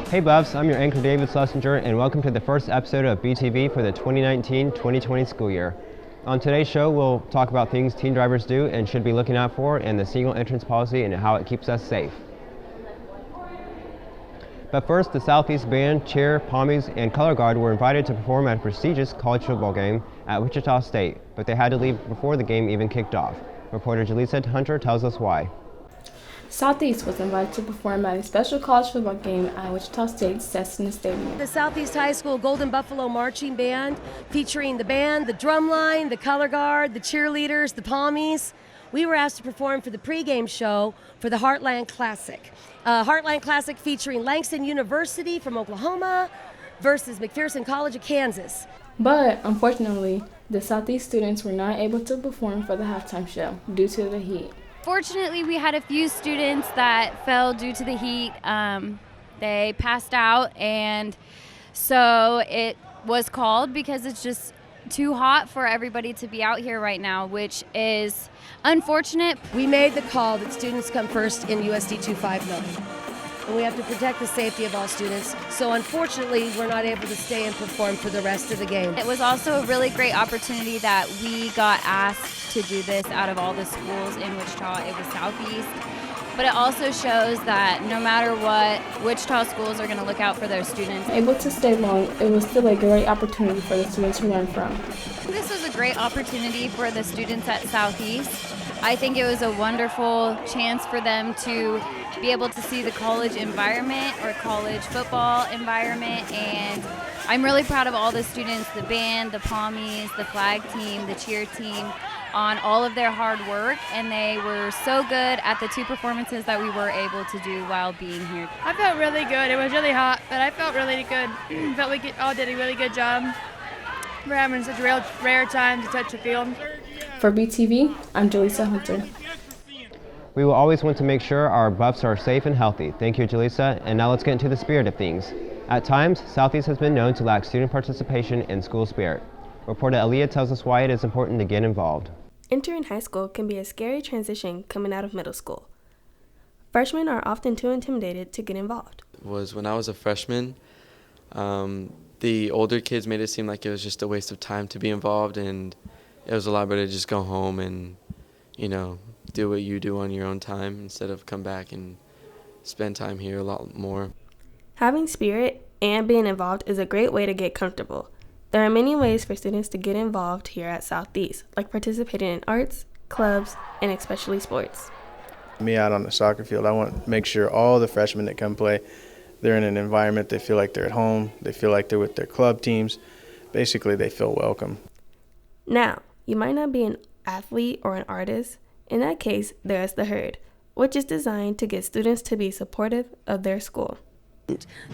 Hey Buffs, I'm your anchor David Schlesinger, and welcome to the first episode of BTV for the 2019-2020 school year. On today's show, we'll talk about things teen drivers do and should be looking out for, and the single entrance policy and how it keeps us safe. But first, the Southeast Band, Cheer, Pommies, and Color Guard were invited to perform at a prestigious college football game at Wichita State, but they had to leave before the game even kicked off. Reporter Jaleesa Hunter tells us why. Southeast was invited to perform at a special college football game at Wichita State's Cessna Stadium. The Southeast High School Golden Buffalo Marching Band, featuring the band, the drum line, the color guard, the cheerleaders, the Pommies. We were asked to perform for the pregame show for the Heartland Classic. Heartland Classic featuring Langston University from Oklahoma versus McPherson College of Kansas. But unfortunately, the Southeast students were not able to perform for the halftime show due to the heat. Fortunately, we had a few students that fell due to the heat. They passed out, and so it was called because it's just too hot for everybody to be out here right now, which is unfortunate. We made the call that students come first in USD 259. And we have to protect the safety of all students. So unfortunately, we're not able to stay and perform for the rest of the game. It was also a really great opportunity that we got asked to do this out of all the schools in Wichita. It was Southeast. But it also shows that no matter what, Wichita schools are going to look out for their students. Able to stay long, it was still a great opportunity for the students to learn from. This was a great opportunity for the students at Southeast. I think it was a wonderful chance for them to be able to see the college environment or college football environment, and I'm really proud of all the students, the band, the Pommies, the flag team, the cheer team, on all of their hard work, and they were so good at the two performances that we were able to do while being here. I felt really good. It was really hot, but I felt really good. Felt we all did a really good job. We're having such a rare time to touch the field. For BTV, I'm Jaleesa Hunter. We will always want to make sure our Buffs are safe and healthy. Thank you, Jaleesa. And now let's get into the spirit of things. At times, Southeast has been known to lack student participation and school spirit. Reporter Aaliyah tells us why it is important to get involved. Entering high school can be a scary transition coming out of middle school. Freshmen are often too intimidated to get involved. Was when I was a freshman, the older kids made it seem like it was just a waste of time to be involved, and it was a lot better to just go home and, do what you do on your own time instead of come back and spend time here a lot more. Having spirit and being involved is a great way to get comfortable. There are many ways for students to get involved here at Southeast, like participating in arts, clubs, and especially sports. Me out on the soccer field, I want to make sure all the freshmen that come play, they're in an environment they feel like they're at home, they feel like they're with their club teams. Basically, they feel welcome. Now, you might not be an athlete or an artist. In that case, there's the Herd, which is designed to get students to be supportive of their school.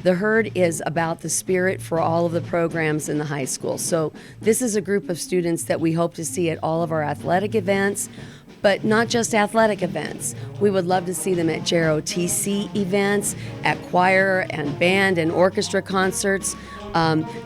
The Herd is about the spirit for all of the programs in the high school. So this is a group of students that we hope to see at all of our athletic events, but not just athletic events. We would love to see them at JROTC events, at choir and band and orchestra concerts,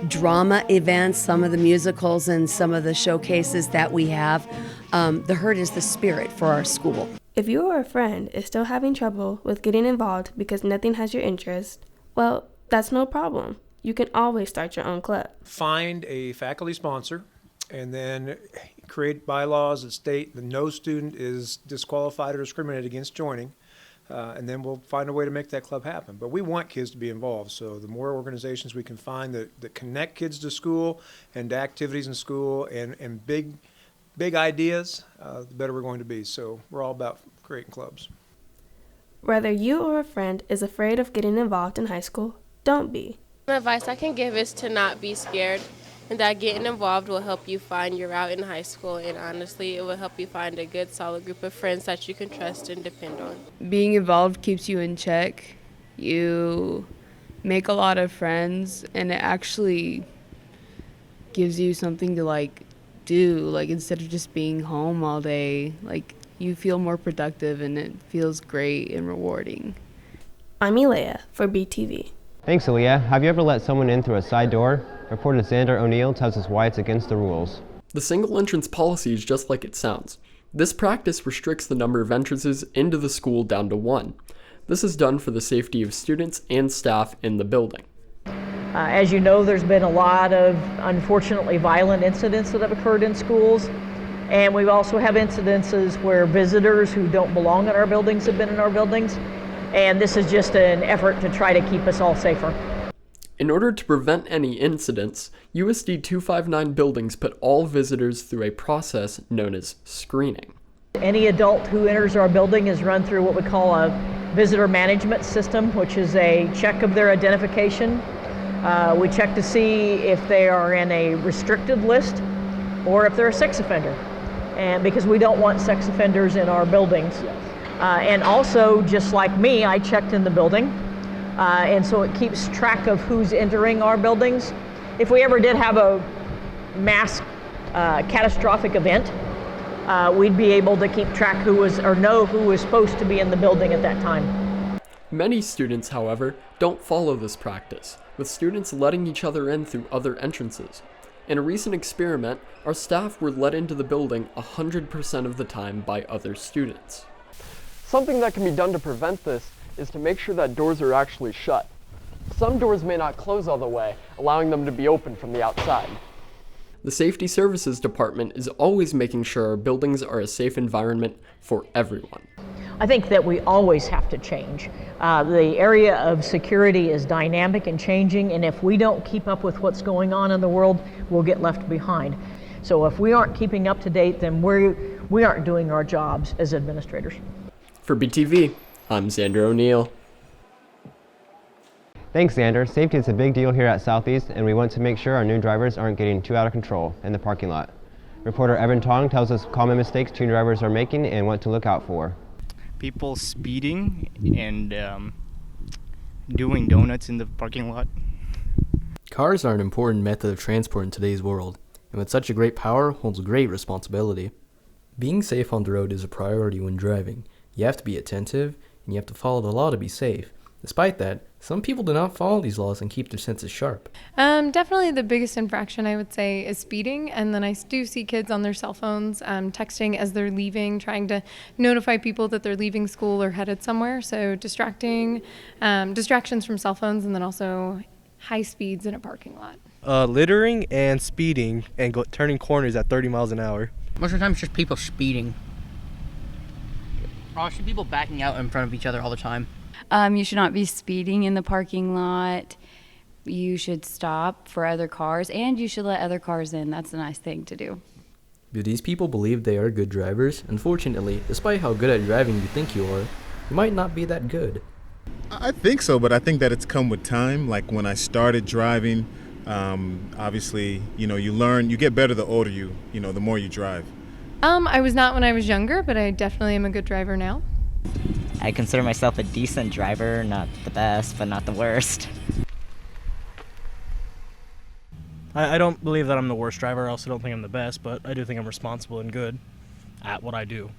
drama events, some of the musicals and some of the showcases that we have. The Herd is the spirit for our school. If you or a friend is still having trouble with getting involved because nothing has your interest, well, that's no problem. You can always start your own club. Find a faculty sponsor and then create bylaws that state that no student is disqualified or discriminated against joining, and then we'll find a way to make that club happen. But we want kids to be involved, so the more organizations we can find that connect kids to school and to activities in school and big ideas, the better we're going to be. So we're all about creating clubs. Whether you or a friend is afraid of getting involved in high school, don't be. The advice I can give is to not be scared, and that getting involved will help you find your route in high school, and honestly, it will help you find a good, solid group of friends that you can trust and depend on. Being involved keeps you in check. You make a lot of friends, and it actually gives you something to do, instead of just being home all day. You feel more productive, and it feels great and rewarding. I'm Elea for BTV. Thanks, Aaliyah. Have you ever let someone in through a side door? Reporter Xander O'Neill tells us why it's against the rules. The single entrance policy is just like it sounds. This practice restricts the number of entrances into the school down to one. This is done for the safety of students and staff in the building. As you know, there's been a lot of, unfortunately, violent incidents that have occurred in schools. And we also have incidences where visitors who don't belong in our buildings have been in our buildings. And this is just an effort to try to keep us all safer. In order to prevent any incidents, USD 259 buildings put all visitors through a process known as screening. Any adult who enters our building is run through what we call a visitor management system, which is a check of their identification. We check to see if they are in a restricted list or if they're a sex offender. And because we don't want sex offenders in our buildings. And also, just like me, I checked in the building. And so it keeps track of who's entering our buildings. If we ever did have a mass catastrophic event, we'd be able to keep track who was, or know who was supposed to be in the building at that time. Many students, however, don't follow this practice, with students letting each other in through other entrances. In a recent experiment, our staff were let into the building 100% of the time by other students. Something that can be done to prevent this is to make sure that doors are actually shut. Some doors may not close all the way, allowing them to be open from the outside. The Safety Services Department is always making sure our buildings are a safe environment for everyone. I think that we always have to change. The area of security is dynamic and changing, and if we don't keep up with what's going on in the world, we'll get left behind. So if we aren't keeping up to date, then we aren't doing our jobs as administrators. For BTV, I'm Xander O'Neill. Thanks, Xander. Safety is a big deal here at Southeast, and we want to make sure our new drivers aren't getting too out of control in the parking lot. Reporter Evan Tong tells us common mistakes new drivers are making and what to look out for. People speeding and doing donuts in the parking lot. Cars are an important method of transport in today's world, and with such a great power holds great responsibility. Being safe on the road is a priority when driving. You have to be attentive, and you have to follow the law to be safe. Despite that, some people do not follow these laws and keep their senses sharp. Definitely the biggest infraction, I would say, is speeding. And then I do see kids on their cell phones texting as they're leaving, trying to notify people that they're leaving school or headed somewhere. So distractions from cell phones, and then also high speeds in a parking lot. Littering and speeding and turning corners at 30 miles an hour. Most of the time it's just people speeding. Or should people backing out in front of each other all the time? You should not be speeding in the parking lot. You should stop for other cars, and you should let other cars in. That's a nice thing to do. Do these people believe they are good drivers? Unfortunately, despite how good at driving you think you are, you might not be that good. I think so, but I think that it's come with time. Like when I started driving, obviously, you learn, you get better the older the more you drive. I was not when I was younger, but I definitely am a good driver now. I consider myself a decent driver, not the best, but not the worst. I don't believe that I'm the worst driver. I also don't think I'm the best, but I do think I'm responsible and good at what I do.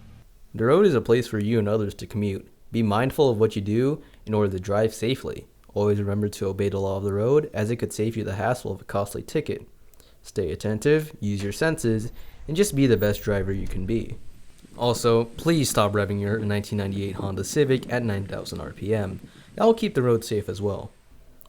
The road is a place for you and others to commute. Be mindful of what you do in order to drive safely. Always remember to obey the law of the road, as it could save you the hassle of a costly ticket. Stay attentive, use your senses, and just be the best driver you can be. Also, please stop revving your 1998 Honda Civic at 9,000 RPM. That will keep the road safe as well.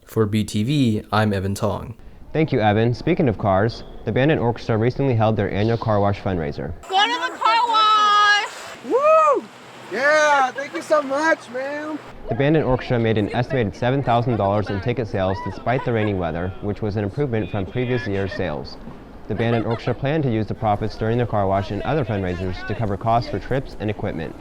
For BTV, I'm Evan Tong. Thank you, Evan. Speaking of cars, the band and orchestra recently held their annual car wash fundraiser. Go to the car wash! Woo! Yeah, thank you so much, man. The band and orchestra made an estimated $7,000 in ticket sales despite the rainy weather, which was an improvement from previous year's sales. The band and orchestra plan to use the profits during the car wash and other fundraisers to cover costs for trips and equipment.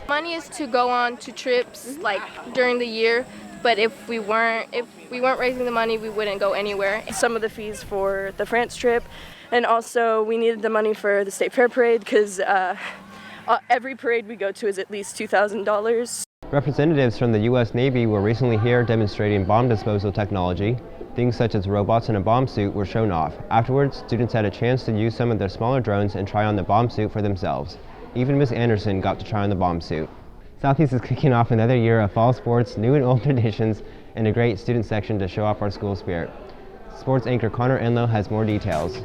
Money is to go on to trips like during the year, but if we weren't raising the money, we wouldn't go anywhere. Some of the fees for the France trip, and also we needed the money for the State Fair parade because every parade we go to is at least $2,000. Representatives from the U.S. Navy were recently here demonstrating bomb disposal technology. Things such as robots in a bomb suit were shown off. Afterwards, students had a chance to use some of their smaller drones and try on the bomb suit for themselves. Even Ms. Anderson got to try on the bomb suit. Southeast is kicking off another year of fall sports, new and old traditions, and a great student section to show off our school spirit. Sports anchor Connor Enlow has more details.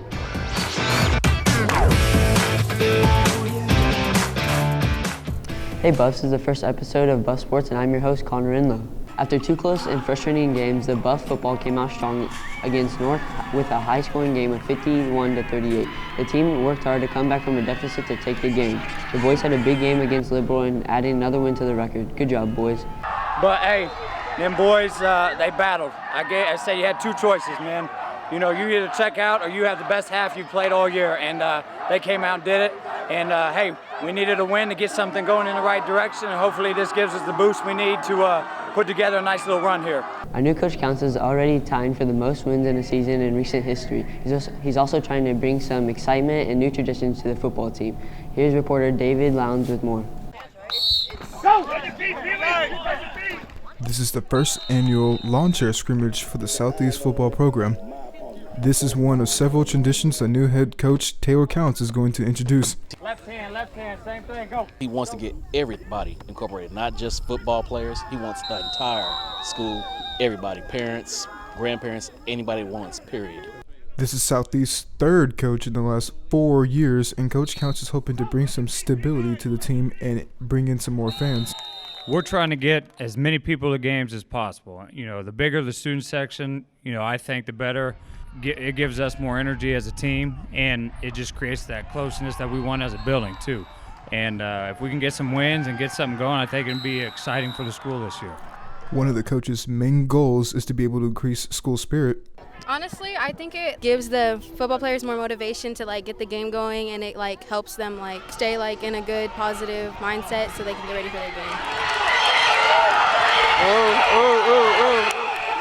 Hey Buffs, this is the first episode of Buff Sports and I'm your host Connor Inlow. After two close and frustrating games, the Buff football came out strong against North with a high-scoring game of 51-38. The team worked hard to come back from a deficit to take the game. The boys had a big game against Liberal and added another win to the record. Good job, boys. But hey, them boys, they battled. I say you had two choices, man. You know, you either check out or you have the best half you've played all year, and they came out and did it. And hey, we needed a win to get something going in the right direction, and hopefully this gives us the boost we need to put together a nice little run here. Our new coach Counts is already tied for the most wins in a season in recent history. He's also trying to bring some excitement and new traditions to the football team. Here's reporter David Lowndes with more. This is the first annual lawn chair scrimmage for the Southeast football program. This is one of several traditions that new head coach Taylor Counts is going to introduce. Left hand, same thing, go. He wants to get everybody incorporated, not just football players. He wants the entire school, everybody, parents, grandparents, anybody wants, period. This is Southeast's third coach in the last 4 years, and Coach Counts is hoping to bring some stability to the team and bring in some more fans. We're trying to get as many people to games as possible. You know, the bigger the student section, I think the better. It gives us more energy as a team, and it just creates that closeness that we want as a building too. And if we can get some wins and get something going, I think it'll be exciting for the school this year. One of the coach's main goals is to be able to increase school spirit. Honestly, I think it gives the football players more motivation to get the game going, and it helps them stay in a good positive mindset so they can get ready for their game.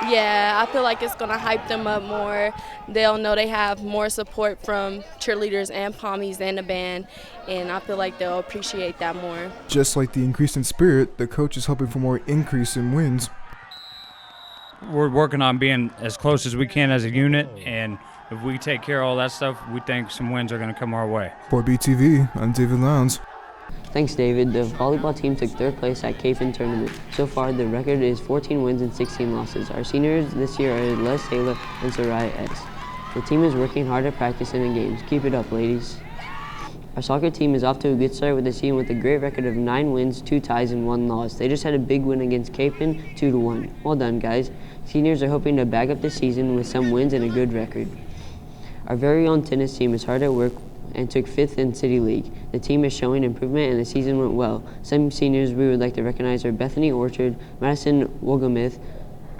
Yeah, I feel like it's going to hype them up more. They'll know they have more support from cheerleaders and pommies and the band, and I feel like they'll appreciate that more. Just like the increase in spirit, the coach is hoping for more increase in wins. We're working on being as close as we can as a unit, and if we take care of all that stuff, we think some wins are going to come our way. For BTV, I'm David Lowndes. Thanks, David. The volleyball team took third place at Cape tournament. So far, the record is 14 wins and 16 losses. Our seniors this year are Les Taylor and Soraya X. The team is working hard at practice and in games. Keep it up, ladies. Our soccer team is off to a good start with the season with a great record of 9 wins, 2 ties, and 1 loss. They just had a big win against Cape 2-1. Well done, guys. Seniors are hoping to bag up the season with some wins and a good record. Our very own tennis team is hard at work and took 5th in City League. The team is showing improvement and the season went well. Some seniors we would like to recognize are Bethany Orchard, Madison Wogamith,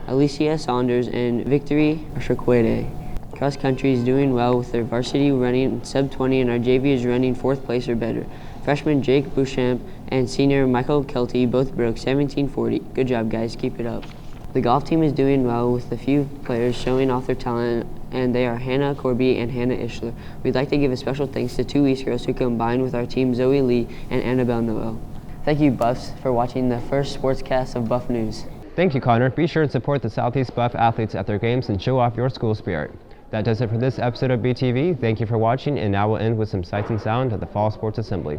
Alicia Saunders, and Victory Ashakwede. Cross country is doing well with their varsity running sub-20 and our JV is running 4th place or better. Freshman Jake Bouchamp and senior Michael Kelty both broke 17:40. Good job, guys. Keep it up. The golf team is doing well with a few players showing off their talent, and they are Hannah Corby and Hannah Ishler. We'd like to give a special thanks to 2 East girls who combined with our team Zoe Lee and Annabelle Noel. Thank you, Buffs, for watching the first sportscast of Buff News. Thank you, Connor. Be sure to support the Southeast Buff athletes at their games and show off your school spirit. That does it for this episode of BTV. Thank you for watching, and now we'll end with some sights and sound of the Fall Sports Assembly.